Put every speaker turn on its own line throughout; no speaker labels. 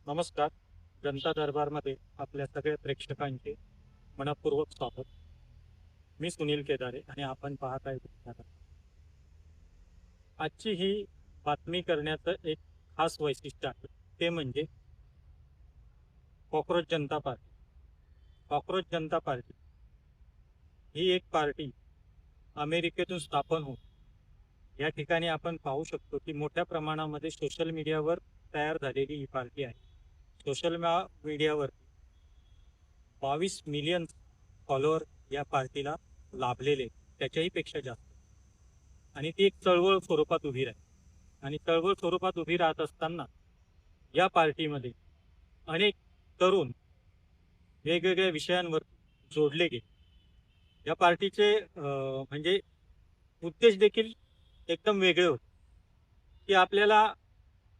नमस्कार. जनता दरबारमध्ये आपल्या सगळ्या प्रेक्षकांचे मनपूर्वक स्वागत. मी सुनील केदारे आणि आपण पाहत आहे विज्ञान. आजची ही बातमी करण्याचं एक खास वैशिष्ट्य आहे, ते म्हणजे कॉक्रोच जनता पार्टी. कॉक्रोच जनता पार्टी ही एक पार्टी अमेरिकेतून स्थापन होऊन या ठिकाणी आपण पाहू शकतो की मोठ्या प्रमाणामध्ये सोशल मीडियावर तयार झालेली ही पार्टी आहे. सोशल मीडियावर 22 मिलियन फॉलोअर या पार्टीला लाभलेले, त्याच्याही पेक्षा जास्त. आणि ती एक चळवळ स्वरूपात उभी राहील. आणि चळवळ स्वरूपात उभी राहत असताना या पार्टीमध्ये अनेक तरुण वेगवेगळ्या विषयांवर जोडले गेले. या पार्टीचे म्हणजे उद्देश देखील एकदम वेगळे होते, की आपल्याला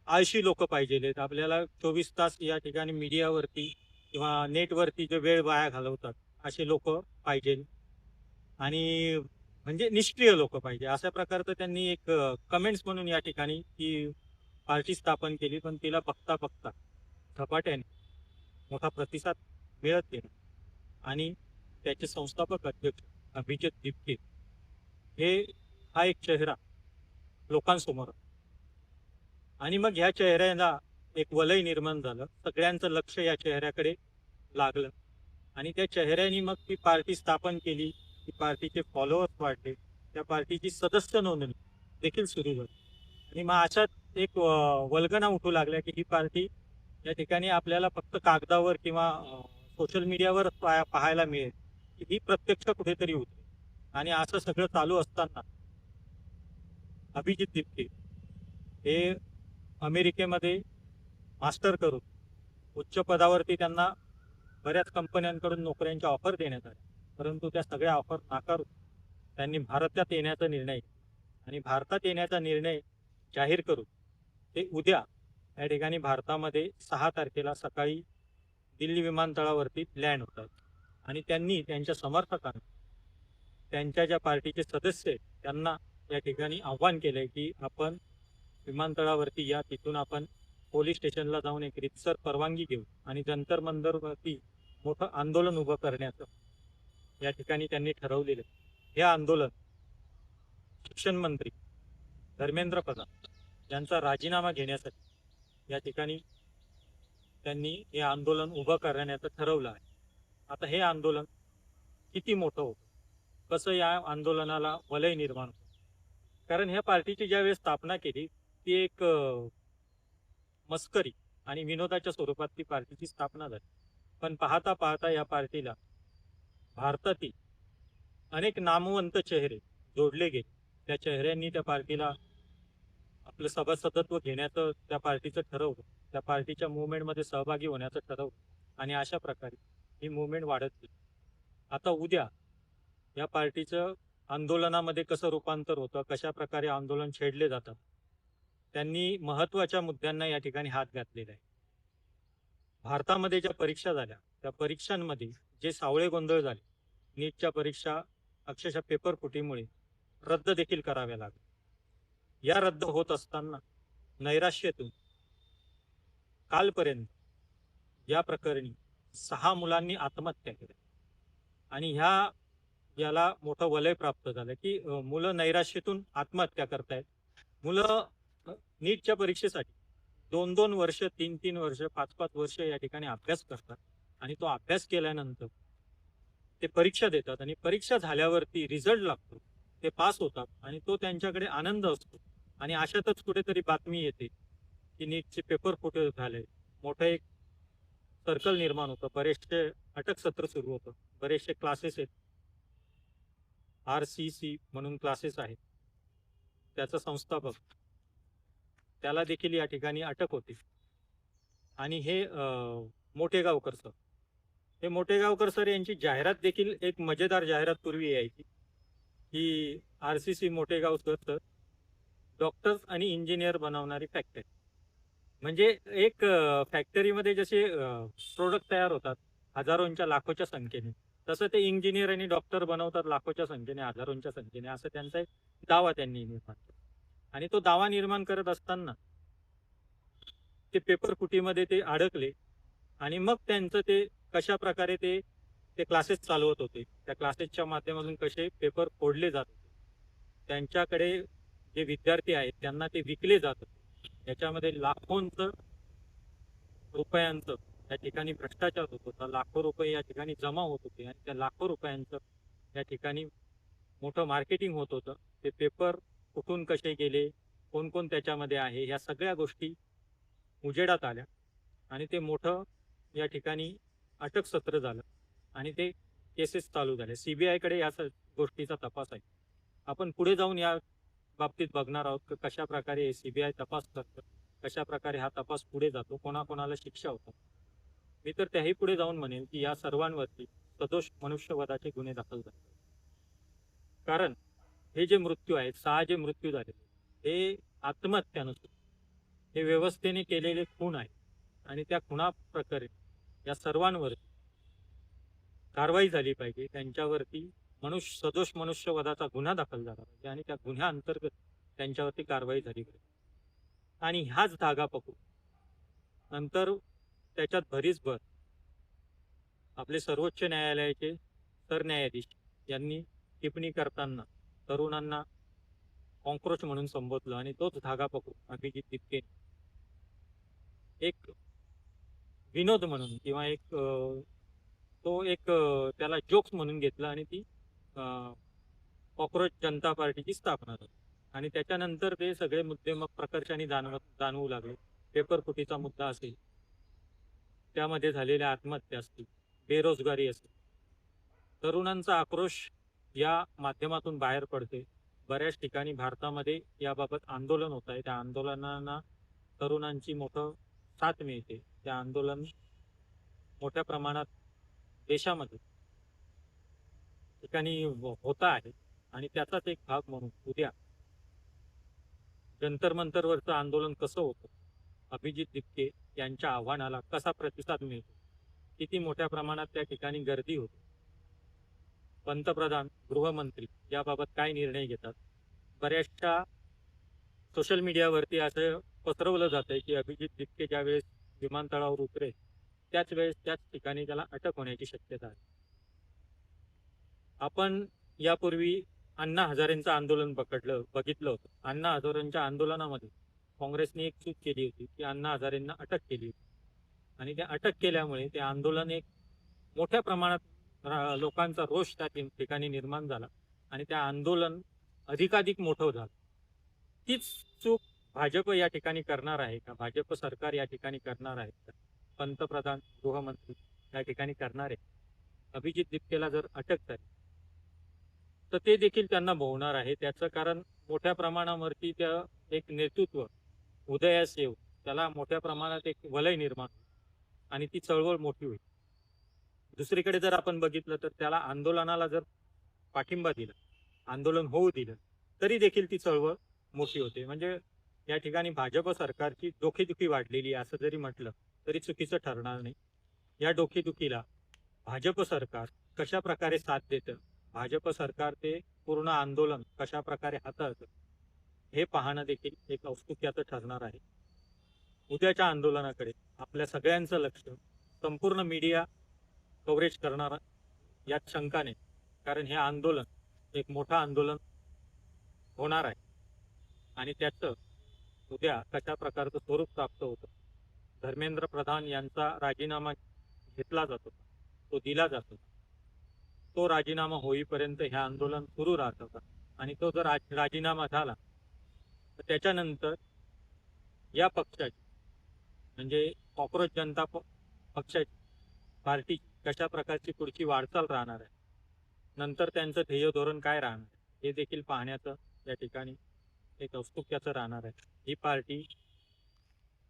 आळशी लोक पाहिजेत, आपल्याला 24 तास या ठिकाणी मीडियावरती किंवा नेटवरती जे वेळ वाया घालवतात असे लोक पाहिजे, आणि म्हणजे निष्क्रिय लोक पाहिजे, अशा प्रकारचं त्यांनी एक कमेंट्स म्हणून या ठिकाणी ती पार्टी स्थापन केली. पण तिला बघता बघता झपाट्याने मोठा प्रतिसाद मिळत गेला आणि त्याचे संस्थापक अध्यक्ष अभिजित दीपके हे हा एक चेहरा लोकांसमोर, आणि मग ह्या चेहऱ्याला एक वलय निर्माण झालं. सगळ्यांचं लक्ष या चेहऱ्याकडे लागलं आणि त्या चेहऱ्याने मग ती पार्टी स्थापन केली. ती पार्टीचे फॉलोअर्स वाढले, त्या पार्टीची सदस्य नोंदणी देखील सुरू झाली. आणि मग अशात एक वल्गना उठू लागल्या की ही पार्टी या ठिकाणी आपल्याला फक्त कागदावर किंवा सोशल मीडियावर पाहायला मिळेल, की ही प्रत्यक्ष कुठेतरी होते. आणि असं सगळं चालू असताना अभिजित दिपके हे अमेरिकेमध्ये मास्टर करून उच्च पदावरती त्यांना बऱ्याच कंपन्यांकडून नोकऱ्यांच्या ऑफर देण्यात आल्या, परंतु त्या सगळ्या ऑफर नाकारून त्यांनी भारतात येण्याचा निर्णय, आणि भारतात येण्याचा निर्णय जाहीर करून ते उद्या या ठिकाणी भारतामध्ये 6 तारखेला सकाळी दिल्ली विमानतळावरती लँड होतात. आणि त्यांनी त्यांच्या समर्थकांना, त्यांच्या ज्या पार्टीचे सदस्य आहेत त्यांना या ठिकाणी आव्हान केलंय की आपण विमानतळावरती या, तिथून आपण पोलीस स्टेशनला जाऊन एक रितसर परवानगी घेऊ आणि जंतर मंतरवरती मोठं आंदोलन उभं करण्याचं या ठिकाणी त्यांनी ठरवलेलं. हे आंदोलन शिक्षण मंत्री धर्मेंद्र प्रधान यांचा राजीनामा घेण्यासाठी या ठिकाणी त्यांनी हे आंदोलन उभं करण्याचं ठरवलं आहे. आता हे आंदोलन किती मोठं होतं, कसं या आंदोलनाला वलय निर्माण होतं, कारण ह्या पार्टीची ज्यावेळेस स्थापना केली ती एक मस्करी आणि विनोदाच्या स्वरूपात ती पार्टीची स्थापना झाली. पण पाहता पाहता या पार्टीला भारतातील अनेक नामवंत चेहरे जोडले गेले. त्या चेहऱ्यांनी त्या पार्टीला आपलं सभासदत्व घेण्याचं त्या पार्टीचं ठरवलं, त्या पार्टीच्या मुवमेंटमध्ये सहभागी होण्याचं ठरवलं, आणि अशा प्रकारे ही मुवमेंट वाढत गेली. आता उद्या या पार्टीचं आंदोलनामध्ये कसं रूपांतर होतं, कशा प्रकारे आंदोलन छेडले जातात, त्यांनी महत्वाच्या मुद्द्यांना या ठिकाणी हात घातलेला आहे. भारतामध्ये ज्या परीक्षा झाल्या त्या परीक्षांमध्ये जे सावळे गोंधळ झाले, नीटच्या परीक्षा अक्षरशः पेपर फुटीमुळे रद्द देखील कराव्या लागल्या. या रद्द होत असताना नैराश्यातून कालपर्यंत या प्रकरणी 6 मुलांनी आत्महत्या केल्या. आणि याला मोठं वलय प्राप्त झालं की मुलं नैराश्यातून आत्महत्या करतायत. मुलं नीटच्या परीक्षेसाठी 2-2 वर्ष, 3-3 वर्ष, 5-5 वर्ष या ठिकाणी अभ्यास करतात, आणि तो अभ्यास केल्यानंतर ते परीक्षा देतात, आणि परीक्षा झाल्यावरती रिझल्ट लागतो, ते पास होतात, आणि तो त्यांच्याकडे आनंद असतो. आणि अशातच कुठेतरी बातमी येते की नीटचे पेपर फुटे झाले, मोठं एक सर्कल निर्माण होतं, बरेचसे अटक सत्र सुरू होतं, बरेचसे क्लासेस आहेत, RCC म्हणून क्लासेस आहेत, त्याचा संस्थापक, त्याला देखील या ठिकाणी अटक होते. आणि हे मोठेगावकर सर, हे मोठेगावकर सर यांची जाहिरात देखील एक मजेदार जाहिरात पूर्वी यायची की RCC मोठेगाव सर डॉक्टर्स आणि इंजिनियर बनवणारी फॅक्टरी. म्हणजे एक फॅक्टरीमध्ये जसे प्रोडक्ट तयार होतात हजारोंच्या लाखोच्या संख्येने, तसं ते इंजिनियर आणि डॉक्टर बनवतात लाखोच्या संख्येने, हजारोंच्या संख्येने, असं त्यांचा एक दावा त्यांनी निर्माण केला. आणि तो दावा निर्माण करत असताना ते पेपर फुटीमध्ये ते अडकले आणि मग त्यांचं ते कशा प्रकारे ते ते क्लासेस चालवत होते, त्या क्लासेसच्या माध्यमातून कसे पेपर फोडले जात होते, त्यांच्याकडे जे विद्यार्थी आहेत त्यांना ते विकले जात होते, याच्यामध्ये लाखोंचं रुपयांचं त्या ठिकाणी भ्रष्टाचार होत होता, लाखो रुपये या ठिकाणी जमा होत होते आणि त्या लाखो रुपयांचं या ठिकाणी मोठं मार्केटिंग होत होतं. ते पेपर कुठून कसे गेले, कोण कोण त्याच्यामध्ये आहे, ह्या सगळ्या गोष्टी उजेडात आल्या आणि ते मोठं या ठिकाणी अटक सत्र झालं आणि ते केसेस चालू झाले. सीबीआयकडे या गोष्टीचा तपास आहे. आपण पुढे जाऊन या बाबतीत बघणार आहोत की कशा प्रकारे सीबीआय तपास करतं, कशा प्रकारे हा तपास पुढे जातो, कोणाकोणाला शिक्षा होतात. मी तर त्याही पुढे जाऊन म्हणेन की या सर्वांवरती सदोष मनुष्यवधाचे गुन्हे दाखल झाले, कारण हे जे मृत्यू आहेत, 6 जे मृत्यू झाले, हे आत्महत्या नसून हे व्यवस्थेने केलेले खून आहे आणि त्या खुना प्रकारे या सर्वांवरती कारवाई झाली पाहिजे. त्यांच्यावरती सदोष मनुष्यवधाचा गुन्हा दाखल झाला पाहिजे आणि त्या गुन्ह्या अंतर्गत त्यांच्यावरती कारवाई झाली पाहिजे. आणि हाच धागा पकडून नंतर त्याच्यात भरीसभर आपले सर्वोच्च न्यायालयाचे सरन्यायाधीश यांनी टिप्पणी करताना तरुणांना कॉन्क्रोच म्हणून संबोधलं आणि तोच धागा पकडून अभिजित तिपके एक विनोद म्हणून किंवा त्याला जोक्स म्हणून घेतला आणि ती कॉक्रोच जनता पार्टीची स्थापना झाली आणि त्याच्यानंतर ते सगळे मुद्दे मग प्रकर्षाने जाणवू लागले. पेपर फुटीचा मुद्दा असेल, त्यामध्ये झालेल्या आत्महत्या असतील, बेरोजगारी असेल, तरुणांचा आक्रोश या माध्यमातून बाहेर पडते. बऱ्याच ठिकाणी भारतामध्ये याबाबत आंदोलन होत आहे. त्या आंदोलनांना तरुणांची मोठं साथ मिळते. त्या आंदोलन मोठ्या प्रमाणात देशामध्ये ठिकाणी होत आहे आणि त्याचाच एक भाग म्हणून उद्या जंतर मंतरवरचं आंदोलन कसं होतं, अभिजित तिपके यांच्या आव्हानाला कसा प्रतिसाद मिळतो, किती मोठ्या प्रमाणात त्या ठिकाणी गर्दी होते, पंतप्रधान गृहमंत्री याबाबत काय निर्णय घेतात. बऱ्याचशा सोशल मीडियावरती असं पसरवलं जातंय की अभिजित तिपके ज्यावेळेस विमानतळावर उतरेल त्याच वेळेस त्याच ठिकाणी त्याला अटक होण्याची शक्यता आहे. आपण यापूर्वी अण्णा हजारेंचं आंदोलन बघितलं होतं. अण्णा हजारेंच्या आंदोलनामध्ये काँग्रेसने एक चूक केली होती की अण्णा हजारेंना अटक केली होती आणि त्या अटक केल्यामुळे ते आंदोलन एक मोठ्या प्रमाणात लोकांचा रोष त्या ठिकाणी निर्माण झाला आणि त्या आंदोलन अधिकाधिक मोठं झालं. तीच चूक भाजप या ठिकाणी करणार आहे का? भाजप सरकार या ठिकाणी करणार आहे का? पंतप्रधान गृहमंत्री या ठिकाणी करणार आहे? अभिजित तिपकेला जर अटक झाली तर ते देखील त्यांना भोवणार आहे. त्याचं कारण मोठ्या प्रमाणावरती त्या एक नेतृत्व उदयास येऊ, त्याला मोठ्या प्रमाणात एक वलय निर्माण आणि ती चळवळ मोठी होईल. दुसरीकडे जर आपण बघितलं तर त्याला आंदोलनाला जर पाठिंबा दिला, आंदोलन होऊ दिलं, तरी देखील ती चळवळ मोठी होते. म्हणजे या ठिकाणी भाजप सरकारची डोकेदुखी वाढलेली आहे असं जरी म्हटलं तरी चुकीचं ठरणार नाही. या डोकेदुखीला भाजप सरकार कशा प्रकारे साथ देतं, भाजप सरकार ते पूर्ण आंदोलन कशा प्रकारे हाताळतं, हे पाहणं देखील एक औत्सुक्याचं ठरणार आहे. उद्याच्या आंदोलनाकडे आपल्या सगळ्यांचं लक्ष संपूर्ण मीडिया कव्हरेज करणारा यात शंका नाही, कारण हे आंदोलन एक मोठं आंदोलन होणार आहे आणि त्याचं उद्या कशा प्रकारचं स्वरूप प्राप्त होतं. धर्मेंद्र प्रधान यांचा राजीनामा घेतला जातो, तो दिला जातो, तो राजीनामा होईपर्यंत हे आंदोलन सुरू राहतं आणि तो जर राजीनामा झाला तर त्याच्यानंतर या पक्षाची म्हणजे कॉक्रोच जनता पक्षाची पार्टी कशा प्रकारची पुढची वाटचाल राहणार आहे, नंतर त्यांचं ध्येय धोरण काय राहणार हे देखील पाहण्याचं या ठिकाणी एक औत्सुक्याचं राहणार आहे. ही पार्टी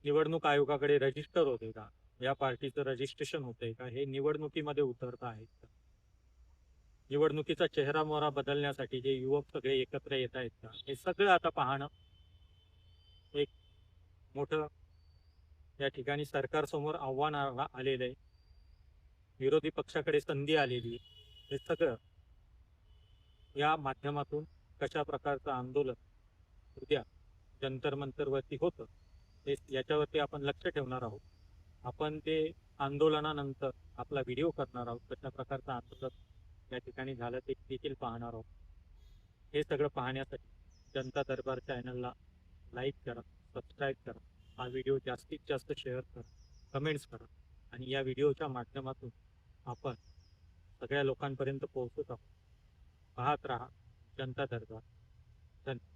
निवडणूक आयोगाकडे रजिस्टर होते का, या पार्टीचं रजिस्ट्रेशन होतंय का, हे निवडणुकीमध्ये उतरत आहेत का, निवडणुकीचा चेहरा मोहरा बदलण्यासाठी जे युवक सगळे एकत्र येत आहेत का, हे सगळं आता पाहणं एक मोठं या ठिकाणी सरकारसमोर आव्हान आलेलं आहे. विरोधी पक्षाकडे संधी आलेली, हे सगळं या माध्यमातून कशा प्रकारचं आंदोलन उद्या जंतर मंतरवरती होतं ते याच्यावरती आपण लक्ष ठेवणार आहोत. आपण ते आंदोलनानंतर आपला व्हिडिओ करणार आहोत, कशा प्रकारचं आंदोलन या ठिकाणी झालं ते देखील पाहणार आहोत. हे सगळं पाहण्यासाठी जनता दरबार चॅनलला लाईक करा, सबस्क्राईब करा, हा व्हिडिओ जास्तीत जास्त शेअर करा, कमेंट्स करा आणि या व्हिडिओच्या माध्यमातून आपण सगळ्या लोकांपर्यंत पोहोचत आहोत. पाहत राहा जनता दरबार. धन्यवाद.